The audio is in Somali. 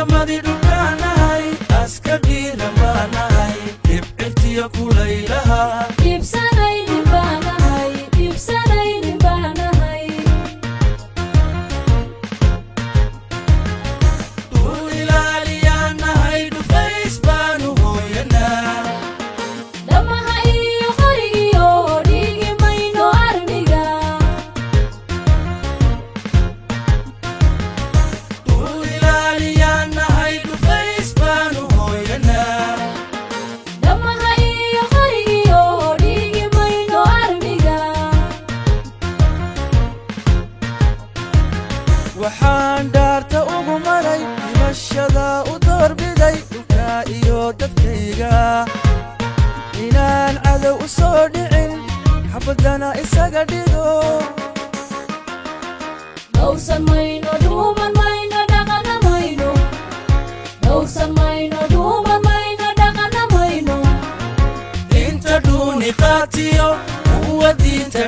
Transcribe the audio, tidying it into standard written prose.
ciidamadii dhulkaanahay askardii rambaanahay dhibcirtiyo kulaylaha dhibsanaynin baanahay dhibsanaynin baanahay duu ilaaliyaanahay dhufays baanu hooyanaa dhammaha iyo qorigiyo dhigi mayno arniga duu ilaaliyaanahay dhufays baanu hooyanaa dhammaha iyo qorigiyo dhigi mayno arniga waxaan dhaarta ugu maray dhimashada u doorbiday dhulka iyo dadkayga inaan cadow u soo dhicin xabaddana isaga dhigo dhowrsan mayno dhuuman mayno dhaqana mayno dhowrsan mayno dhuuman mayno dhaqana mayno inta dhuuni qaatiyo kuwa diinta